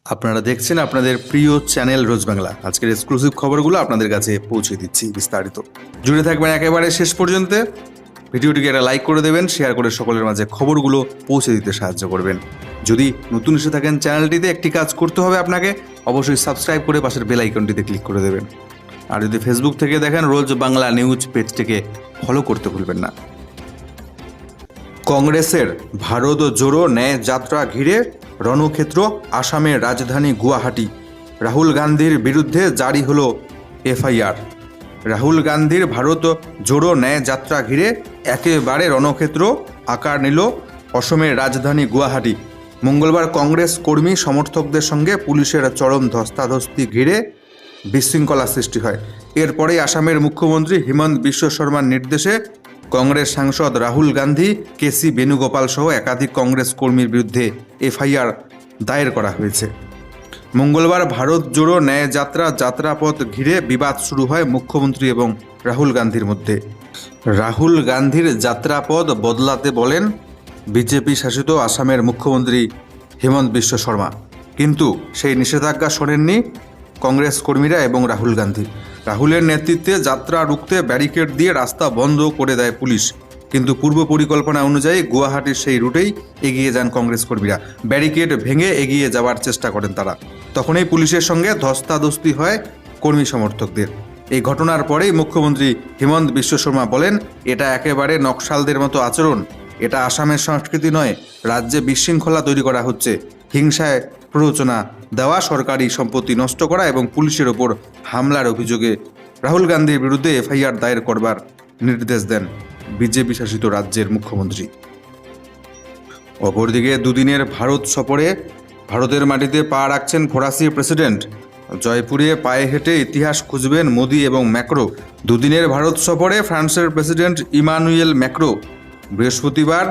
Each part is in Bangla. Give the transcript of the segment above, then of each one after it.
আপনারা দেখছেন আপনাদের প্রিয় চ্যানেল রোজ বাংলা। আজকের এক্সক্লুসিভ খবরগুলো আপনাদের কাছে পৌঁছে দিচ্ছি বিস্তারিত। জুড়ে থাকবেন একেবারে শেষ পর্যন্ত। ভিডিওটিকে একটা লাইক করে দেবেন, শেয়ার করে সকলের মাঝে খবরগুলো পৌঁছে দিতে সাহায্য করবেন। যদি নতুন এসে থাকেন চ্যানেলটিতে, একটি কাজ করতে হবে আপনাকে, অবশ্যই সাবস্ক্রাইব করে পাশের বেল আইকনটিতে ক্লিক করে দেবেন। আর যদি ফেসবুক থেকে দেখেন, রোজ বাংলা নিউজ পেজটিকে ফলো করতে ভুলবেন না। কংগ্রেসের ভারত জোড়ো ন্যায় যাত্রা ঘিরে রণক্ষেত্র আসামের রাজধানী গুয়াহাটি। রাহুল গান্ধীর বিরুদ্ধে জারি হলো এফআইআর। রাহুল গান্ধীর ভারত জোড়ো ন্যায় যাত্রা ঘিরে একেবারে রণক্ষেত্র আকার নিল অসমের রাজধানী গুয়াহাটি। মঙ্গলবার কংগ্রেস কর্মী সমর্থকদের সঙ্গে পুলিশের চরম ধস্তাধস্তি ঘিরে বিশৃঙ্খলা সৃষ্টি হয়। এরপরেই আসামের মুখ্যমন্ত্রী হিমন্ত বিশ্ব শর্মার নির্দেশে কংগ্রেস সাংসদ রাহুল গান্ধী, কেসি বেণুগোপাল সহ একাধিক কংগ্রেস কর্মীর বিরুদ্ধে এফআইআর দায়ের করা হয়েছে। মঙ্গলবার ভারত জোড়ো ন্যায় যাত্রাপথ ঘিরে বিবাদ শুরু হয় মুখ্যমন্ত্রী এবং রাহুল গান্ধীর মধ্যে। রাহুল গান্ধীর যাত্রাপথ বদলাতে বলেন বিজেপি শাসিত আসামের মুখ্যমন্ত্রী হিমন্ত বিশ্ব শর্মা, কিন্তু সেই নিষেধাজ্ঞা শোনেননি কংগ্রেস কর্মীরা এবং রাহুল গান্ধী। রাহুলের নেতৃত্বে যাত্রা রুখতে ব্যারিকেড দিয়ে রাস্তা বন্ধ করে দেয় পুলিশ, কিন্তু পূর্ব পরিকল্পনা অনুযায়ী গুয়াহাটির সেই রুটেই এগিয়ে যান কংগ্রেস কর্মীরা। ব্যারিকেড ভেঙে এগিয়ে যাওয়ার চেষ্টা করেন তারা। তখনই পুলিশের সঙ্গে ধস্তাধস্তি হয় কর্মী সমর্থকদের। এই ঘটনার পরেই মুখ্যমন্ত্রী হিমন্ত বিশ্ব শর্মা বলেন, এটা একেবারে নকশালদের মতো আচরণ, এটা আসামের সংস্কৃতি নয়। রাজ্যে বিশৃঙ্খলা তৈরি করা হচ্ছে, হিংসায় প্ররোচনা দেওয়া, সরকারি সম্পত্তি নষ্ট করা এবং পুলিশের ওপর হামলার অভিযোগে রাহুল গান্ধীর বিরুদ্ধে এফআইআর দায়ের করবার নির্দেশ দেন বিজেপি শাসিত রাজ্যের মুখ্যমন্ত্রী। অপরদিকে দুদিনের ভারত সফরে ভারতের মাটিতে পা রাখছেন ফরাসি প্রেসিডেন্ট। জয়পুরে পায়ে হেঁটে ইতিহাস খুঁজবেন মোদি এবং ম্যাক্রো। দুদিনের ভারত সফরে ফ্রান্সের প্রেসিডেন্ট ইমানুয়েল ম্যাক্রো বৃহস্পতিবার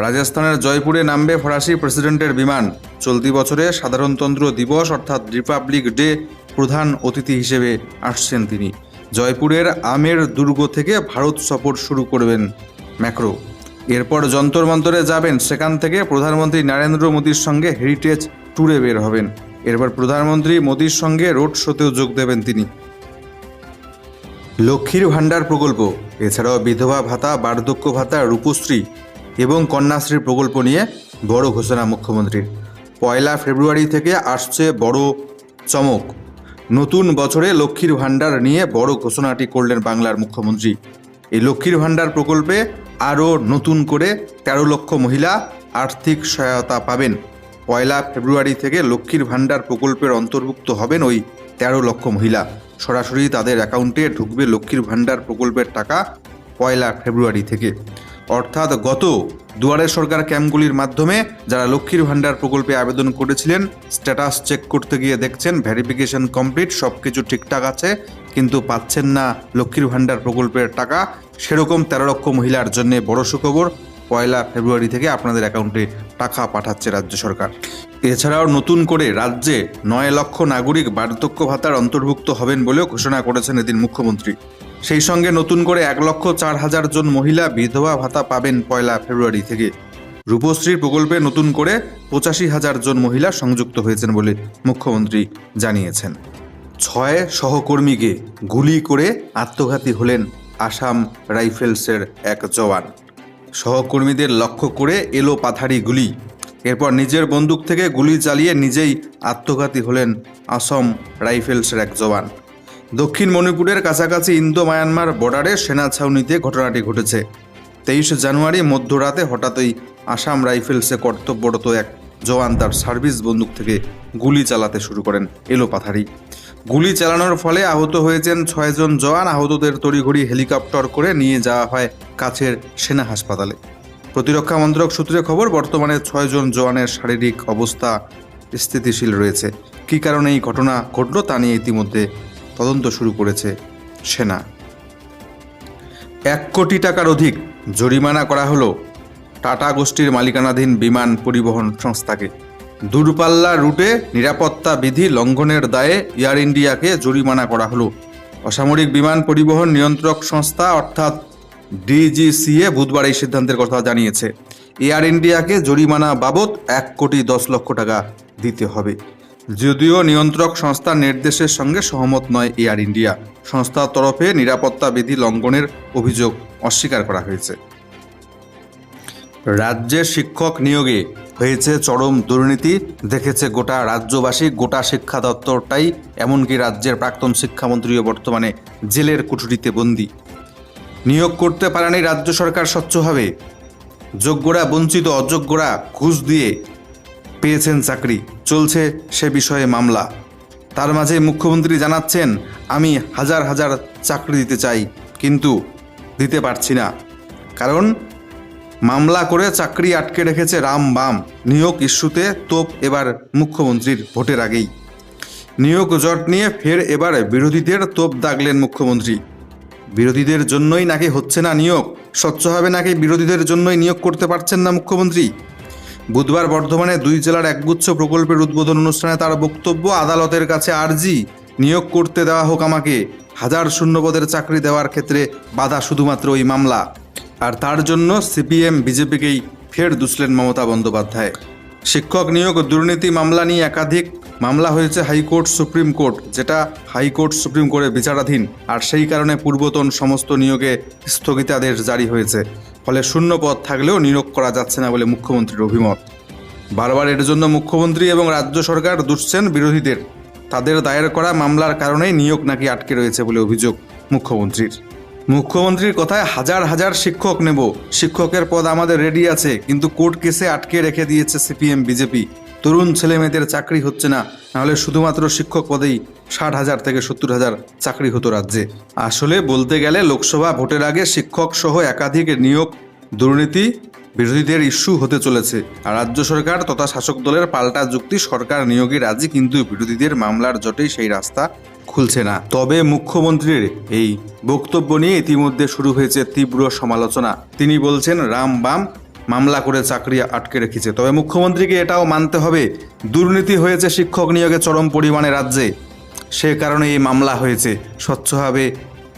রাজস্থানের জয়পুরে নামবে ফরাসি প্রেসিডেন্টের বিমান। চলতি বছরে সাধারণতন্ত্র দিবস অর্থাৎ রিপাবলিক ডে প্রধান অতিথি হিসেবে আসছেন তিনি। জয়পুরের আমের দুর্গ থেকে ভারত সফর শুরু করবেন ম্যাক্রো। এরপর যন্তর মন্তরে যাবেন, সেখান থেকে প্রধানমন্ত্রী নরেন্দ্র মোদীর সঙ্গে হেরিটেজ ট্যুরে বের হবেন। এরপর প্রধানমন্ত্রী মোদীর সঙ্গে রোড শোতেও যোগ দেবেন তিনি। লক্ষ্মীর ভাণ্ডার প্রকল্প এছাড়াও বিধবা ভাতা, বার্ধক্য ভাতা, রূপশ্রী এবং কন্যাশ্রী প্রকল্প নিয়ে বড় ঘোষণা মুখ্যমন্ত্রীর। 1 ফেব্রুয়ারি থেকে আসছে বড় চমক। নতুন বছরে লক্ষ্মীর ভাণ্ডার নিয়ে বড় ঘোষণাটি করলেন বাংলার মুখ্যমন্ত্রী। এই লক্ষ্মীর ভাণ্ডার প্রকল্পে আরও নতুন করে 13 লক্ষ মহিলা আর্থিক সহায়তা পাবেন। 1 ফেব্রুয়ারি থেকে লক্ষ্মীর ভাণ্ডার প্রকল্পের অন্তর্ভুক্ত হবেন ওই 13 লক্ষ মহিলা। সরাসরি তাদের অ্যাকাউন্টে ঢুকবে লক্ষ্মীর ভাণ্ডার প্রকল্পের টাকা 1 ফেব্রুয়ারি থেকে। অর্থাৎ গত দুয়ারে সরকার ক্যাম্পগুলির মাধ্যমে যারা লক্ষ্মীর ভাণ্ডার প্রকল্পে আবেদন করেছিলেন, স্ট্যাটাস চেক করতে গিয়ে দেখছেন ভেরিফিকেশন কমপ্লিট, সব কিছু ঠিকঠাক আছে, কিন্তু পাচ্ছেন না লক্ষ্মীর ভাণ্ডার প্রকল্পের টাকা। সেরকম 13 লক্ষ মহিলার জন্য বড় সুখবর, 1 ফেব্রুয়ারি থেকে আপনাদের অ্যাকাউন্টে টাকা পাঠাচ্ছে রাজ্য সরকার। এছাড়াও নতুন করে রাজ্যে 9 লক্ষ নাগরিক বার্ধক্য ভাতার অন্তর্ভুক্ত হবেন বলেও ঘোষণা করেছেন এদিন মুখ্যমন্ত্রী। সেই সঙ্গে নতুন করে 1,04,000 জন মহিলা বিধবা ভাতা পাবেন 1 ফেব্রুয়ারি থেকে। রূপশ্রীর প্রকল্পে নতুন করে 85,000 জন মহিলা সংযুক্ত হয়েছেন বলে মুখ্যমন্ত্রী জানিয়েছেন। 6 সহকর্মীকে গুলি করে আত্মঘাতী হলেন আসাম রাইফেলসের এক জওয়ান। সহকর্মীদের লক্ষ্য করে এলো পাথারি গুলি, এরপর নিজের বন্দুক থেকে গুলি চালিয়ে নিজেই আত্মঘাতী হলেন আসাম রাইফেলসের এক জওয়ান। দক্ষিণ মণিপুরের কাছাকাছি ইন্দো মায়ানমার বর্ডারে সেনা ছাউনিতে ঘটনাটি ঘটেছে। 23 জানুয়ারি মধ্যরাতে হঠাৎই আসাম রাইফেলসে কর্তব্যরত এক জওয়ান তার সার্ভিস বন্দুক থেকে গুলি চালাতে শুরু করেন এলোপাথারি। গুলি চালানোর ফলে আহত হয়েছেন 6 জন জওয়ান। আহতদের তড়িঘড়ি হেলিকপ্টার করে নিয়ে যাওয়া হয় কাছের সেনা হাসপাতালে। প্রতিরক্ষা মন্ত্রক সূত্রে খবর, বর্তমানে 6 জন জওয়ানের শারীরিক অবস্থা স্থিতিশীল রয়েছে। কী কারণে এই ঘটনা ঘটল তা নিয়ে ইতিমধ্যে তদন্ত শুরু করেছে সেনা। 1 কোটি টাকার অধিক জরিমানা করা হলো টাটা গোষ্ঠীর মালিকানাধীন বিমান পরিবহন সংস্থাকে। দূরপাল্লা রুটে নিরাপত্তা বিধি লঙ্ঘনের দায়ে এয়ার ইন্ডিয়াকে জরিমানা করা হলো। অসামরিক বিমান পরিবহন নিয়ন্ত্রক সংস্থা অর্থাৎ ডিজিসিএ বুধবার এই সিদ্ধান্তের কথা জানিয়েছে। এয়ার ইন্ডিয়াকে জরিমানা বাবদ 1 কোটি 10 লক্ষ টাকা দিতে হবে। যদিও নিয়ন্ত্রক সংস্থার নির্দেশের সঙ্গে সহমত নয় এয়ার ইন্ডিয়া। সংস্থার তরফে নিরাপত্তা বিধি লঙ্ঘনের অভিযোগ অস্বীকার করা হয়েছে। রাজ্যের শিক্ষক নিয়োগে হয়েছে চরম দুর্নীতি, দেখেছে গোটা রাজ্যবাসী, গোটা শিক্ষা দপ্তরটাই, এমনকি রাজ্যের প্রাক্তন শিক্ষামন্ত্রীও বর্তমানে জেলের কুঠুরিতে বন্দী। নিয়োগ করতে পারেনি রাজ্য সরকার স্বচ্ছভাবে। যোগ্যরা বঞ্চিত, অযোগ্যরা ঘুষ দিয়ে পেয়েছেন চাকরি, চলছে সে বিষয়ে মামলা। তার মাঝে মুখ্যমন্ত্রী জানাচ্ছেন, আমি হাজার হাজার চাকরি দিতে চাই, কিন্তু দিতে পারছি না, কারণ মামলা করে চাকরি আটকে রেখেছে রাম বাম। নিয়োগ ইস্যুতে তোপ এবার মুখ্যমন্ত্রীর ভোটের আগেই। নিয়োগ জট নিয়ে ফের এবার বিরোধীদের তোপ দাগলেন মুখ্যমন্ত্রী। বিরোধীদের জন্যই নাকি হচ্ছে না নিয়োগ, স্বচ্ছভাবে নাকি বিরোধীদের জন্যই নিয়োগ করতে পারছেন না মুখ্যমন্ত্রী। বুধবার বর্ধমানে 2 জেলার একগুচ্ছ প্রকল্পের উদ্বোধন অনুষ্ঠানে তার বক্তব্য, আদালতের কাছে আর্জি, নিয়োগ করতে দেওয়া হোক আমাকে। হাজার শূন্যপদের চাকরি দেওয়ার ক্ষেত্রে বাধা শুধুমাত্র ওই মামলা। আর তার জন্য সিপিএম বিজেপিকেই ফের দুষলেন মমতা বন্দ্যোপাধ্যায়। শিক্ষক নিয়োগ দুর্নীতি মামলা নিয়ে একাধিক মামলা হয়েছে হাইকোর্ট, সুপ্রিম কোর্ট, যেটা হাইকোর্ট সুপ্রিম কোর্টে বিচারাধীন। আর সেই কারণে পূর্বতন সমস্ত নিয়োগে স্থগিতাদেশ জারি হয়েছে। ফলে শূন্য পদ থাকলেও নিয়োগ করা যাচ্ছে না বলে মুখ্যমন্ত্রীর অভিমত। বারবার এর জন্য মুখ্যমন্ত্রী এবং রাজ্য সরকার দুষছেন বিরোধীদের। তাদের দায়ের করা মামলার কারণেই নিয়োগ নাকি আটকে রয়েছে বলে অভিযোগ মুখ্যমন্ত্রীর। মুখ্যমন্ত্রীর কথায়, হাজার হাজার শিক্ষক নেব, শিক্ষকের পদ আমাদের রেডি আছে, কিন্তু কোর্ট কেসে আটকে রেখে দিয়েছে সিপিএম বিজেপি। তরুণ ছেলে মেয়েদের চাকরি হচ্ছে না, নাহলে শুধুমাত্র শিক্ষক পদেই 60,000 থেকে 70,000 চাকরি হতো রাজ্যে। আসলে বলতে গেলে লোকসভা ভোটের আগে শিক্ষক সহ একাধিক নিয়োগ দুর্নীতি বিরোধীদের ইস্যু হতে চলেছে। আর রাজ্য সরকার তথা শাসক দলের পাল্টা যুক্তি, সরকার নিয়োগে রাজি, কিন্তু বিরোধীদের মামলার জটেই সেই রাস্তা খুলছে না। তবে মুখ্যমন্ত্রীর এই বক্তব্য নিয়ে ইতিমধ্যে শুরু হয়েছে তীব্র সমালোচনা। তিনি বলছেন, রাম বাম মামলা করে চাকরি আটকে রেখেছে। তবে মুখ্যমন্ত্রীকে এটাও মানতে হবে, দুর্নীতি হয়েছে শিক্ষক নিয়োগে চরম পরিমাণে রাজ্যে, সে কারণে এই মামলা হয়েছে। স্বচ্ছভাবে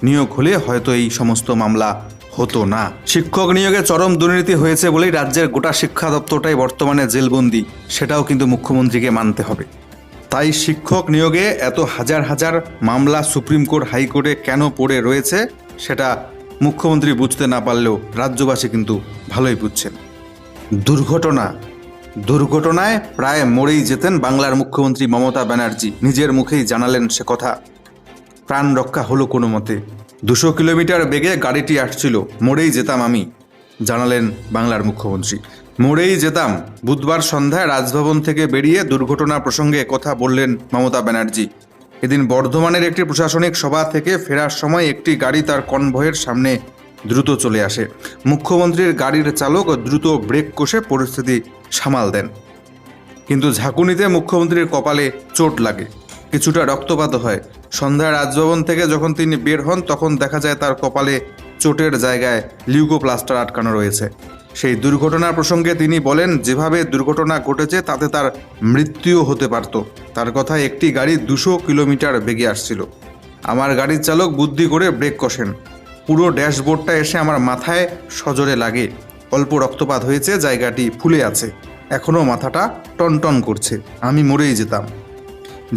নিয়োগ হলে হয়তো এই সমস্ত মামলা হতো না। শিক্ষক নিয়োগে চরম দুর্নীতি হয়েছে বলেই রাজ্যের গোটা শিক্ষা দপ্তরটাই বর্তমানে জেলবন্দি, সেটাও কিন্তু মুখ্যমন্ত্রীকে মানতে হবে। তাই শিক্ষক নিয়োগে এত হাজার হাজার মামলা সুপ্রিম কোর্ট, হাইকোর্টে কেন পড়ে রয়েছে সেটা মুখ্যমন্ত্রী বুঝতে না পারলেও রাজ্যবাসী কিন্তু ভালোই বুঝছেন। দুর্ঘটনায় প্রায় মরেই যেতেন বাংলার মুখ্যমন্ত্রী মমতা ব্যানার্জি, নিজের মুখেই জানালেন সে কথা। প্রাণ রক্ষা হলো কোনো মতে। 200 কিলোমিটার বেগে গাড়িটি আসছিল, মরেই যেতাম আমি, জানালেন বাংলার মুখ্যমন্ত্রী। মরেই যেতাম। বুধবার সন্ধ্যায় রাজভবন থেকে বেরিয়ে দুর্ঘটনা প্রসঙ্গে কথা বললেন মমতা ব্যানার্জি। এদিন বর্ধমানের একটি প্রশাসনিক সভা থেকে ফেরার সময় একটি গাড়ি তার কনভয়ের সামনে দ্রুত চলে আসে। মুখ্যমন্ত্রীর গাড়ির চালক দ্রুত ব্রেক কষে পরিস্থিতি সামাল দেন, কিন্তু ঝাঁকুনিতে মুখ্যমন্ত্রীর কপালে চোট লাগে, কিছুটা রক্তপাত হয়। সন্ধ্যায় রাজভবন থেকে যখন তিনি বের হন, তখন দেখা যায় তার কপালে চোটের জায়গায় লিউকোপ্লাস্টার আটকানো রয়েছে। সেই দুর্ঘটনা প্রসঙ্গে তিনি বলেন, যেভাবে দুর্ঘটনা ঘটেছে তাতে তার মৃত্যুও হতে পারত। তার কথায়, একটি গাড়ি 200 কিলোমিটার বেগে আসছিল, আমার গাড়ির চালক বুদ্ধি করে ব্রেক কষেন, পুরো ড্যাশবোর্ডটা এসে আমার মাথায় সজোরে লাগে, অল্প রক্তপাত হয়েছে, জায়গাটি ফুলে আছে, এখনও মাথাটা টনটন করছে, আমি মরেই যেতাম।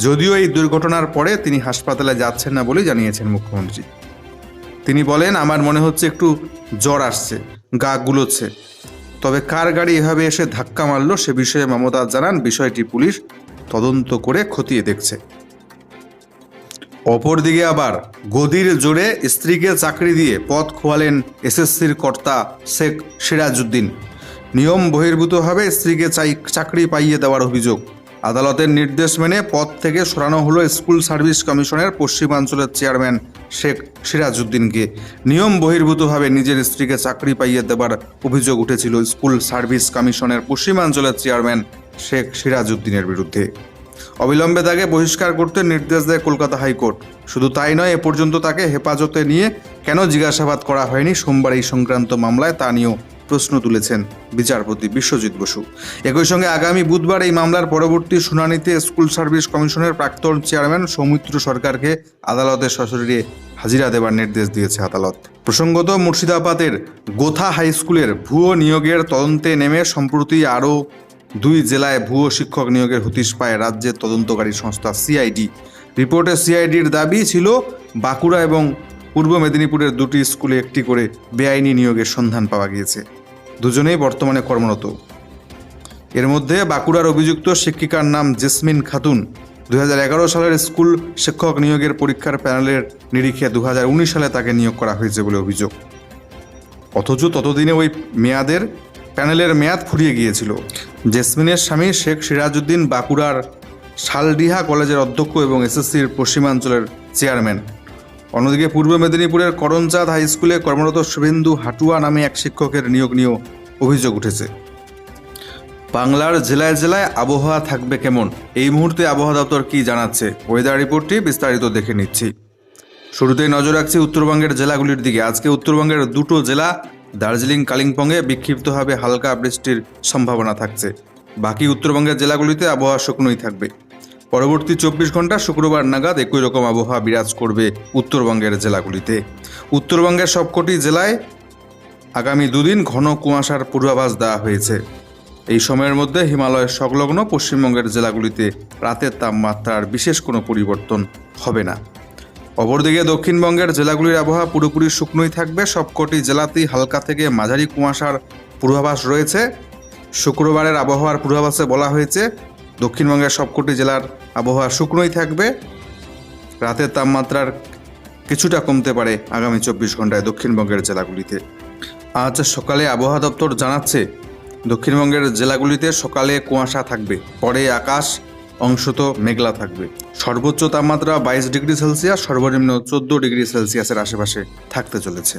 যদিও এই দুর্ঘটনার পরে তিনি হাসপাতালে যাচ্ছেন না বলে জানিয়েছেন মুখ্যমন্ত্রী। তিনি বলেন, আমার মনে হচ্ছে একটু জ্বর আসছে, গা গুলোচ্ছে। তবে কার গাড়ি এভাবে এসে ধাক্কা মারল সে বিষয়ে মমতা জানান, বিষয়টি পুলিশ তদন্ত করে খতিয়ে দেখছে। অপরদিকে আবার গদির জোরে স্ত্রীকে চাকরি দিয়ে পদ খোয়ালেন এসএসসির কর্তা শেখ সিরাজউদ্দিন। নিয়ম বহির্ভূতভাবে স্ত্রীকে চাকরি পাইয়ে দেওয়ার অভিযোগ। আদালতের নির্দেশ মেনে পদ থেকে সরানো হলো স্কুল সার্ভিস কমিশনের পশ্চিমাঞ্চলের চেয়ারম্যান শেখ সিরাজউদ্দিনকে। নিয়ম বহির্ভূতভাবে নিজের স্ত্রীকে চাকরি পাইয়ে দেওয়ার অভিযোগ উঠেছিল স্কুল সার্ভিস কমিশনের পশ্চিমাঞ্চলের চেয়ারম্যান শেখ সিরাজউদ্দিনের বিরুদ্ধে। অবিলম্বে তাকে বহিষ্কার করতে নির্দেশ দেয় কলকাতা হাইকোর্ট। শুধু তাই নয়, এ পর্যন্ত তাকে হেফাজতে নিয়ে কেন জিজ্ঞাসাবাদ করা হয়নি সোমবার এই সংক্রান্ত মামলায়, তা নিয়েও প্রশ্ন তুলেছেন বিচারপতি বিশ্বজিৎ বসু। একই সঙ্গে আগামী বুধবার এই মামলার পরবর্তী শুনানিতে স্কুল সার্ভিস কমিশনের প্রাক্তন চেয়ারম্যান সৌমিত্র সরকারকে আদালতে সশরীরে হাজিরা দেওয়ার নির্দেশ দিয়েছে আদালত। প্রসঙ্গত, মুর্শিদাবাদের গোথা হাই স্কুলের ভুয়ো নিয়োগের তদন্তে নেমে সম্প্রতি আরও দুই জেলায় ভুয়ো শিক্ষক নিয়োগের হদিশ পায় রাজ্যের তদন্তকারী সংস্থা সিআইডি। রিপোর্টে সিআইডির দাবি ছিল বাঁকুড়া এবং পূর্ব মেদিনীপুরের দুটি স্কুলে একটি করে বেআইনি নিয়োগের সন্ধান পাওয়া গিয়েছে। দুজনেই বর্তমানে কর্মরত। এর মধ্যে বাঁকুড়ার অভিযুক্ত শিক্ষিকার নাম জেসমিন খাতুন। 2011 সালের স্কুল শিক্ষক নিয়োগের পরীক্ষার প্যানেলের নিরিখে 2019 সালে তাকে নিয়োগ করা হয়েছে বলে অভিযোগ। অথচ ততদিনে ওই প্যানেলের মেয়াদ ফুরিয়ে গিয়েছিল। জেসমিনের স্বামী শেখ সিরাজউদ্দিন বাঁকুড়ার শালডিহা কলেজের অধ্যক্ষ এবং এসএসসির পশ্চিমাঞ্চলের চেয়ারম্যান। অন্যদিকে পূর্ব মেদিনীপুরের করণচাঁদ হাই স্কুলে কর্মরত শুভেন্দু হাটুয়া নামে এক শিক্ষকের নিয়োগ নিয়েও অভিযোগ উঠেছে। বাংলার জেলায় জেলায় আবহাওয়া থাকবে কেমন, এই মুহূর্তে আবহাওয়া দপ্তর কি জানাচ্ছে, ওয়েদার রিপোর্টটি বিস্তারিত দেখে নিচ্ছি। শুরুতেই নজর রাখছি উত্তরবঙ্গের জেলাগুলির দিকে। আজকে উত্তরবঙ্গের দুটো জেলা দার্জিলিং, কালিম্পংয়ে বিক্ষিপ্তভাবে হালকা বৃষ্টির সম্ভাবনা থাকছে। বাকি উত্তরবঙ্গের জেলাগুলিতে আবহাওয়া শুকনোই থাকবে। পরবর্তী 24 ঘন্টা শুক্রবার নাগাদ একই রকম আবহাওয়া বিরাজ করবে উত্তরবঙ্গের জেলাগুলিতে। উত্তরবঙ্গের সবকটি জেলায় আগামী দুদিন ঘন কুয়াশার পূর্বাভাস দেওয়া হয়েছে। এই সময়ের মধ্যে হিমালয়ের সংলগ্ন পশ্চিমবঙ্গের জেলাগুলিতে রাতের তাপমাত্রার বিশেষ কোনো পরিবর্তন হবে না। অপরদিকে দক্ষিণবঙ্গের জেলাগুলির আবহাওয়া পুরোপুরি শুকনোই থাকবে। সবকটি জেলাতেই হালকা থেকে মাঝারি কুয়াশার পূর্বাভাস রয়েছে। শুক্রবারের আবহাওয়ার পূর্বাভাসে বলা হয়েছে দক্ষিণবঙ্গের সবকটি জেলার আবহাওয়া শুকনোই থাকবে। রাতের তাপমাত্রার কিছুটা কমতে পারে আগামী 24 ঘন্টায় দক্ষিণবঙ্গের জেলাগুলিতে। আজ সকালে আবহাওয়া দপ্তর জানাচ্ছে দক্ষিণবঙ্গের জেলাগুলিতে সকালে কুয়াশা থাকবে, পরে আকাশ অংশত মেঘলা থাকবে। সর্বোচ্চ তাপমাত্রা 22 ডিগ্রি সেলসিয়াস, সর্বনিম্ন 14 ডিগ্রি সেলসিয়াসের আশেপাশে থাকতে চলেছে।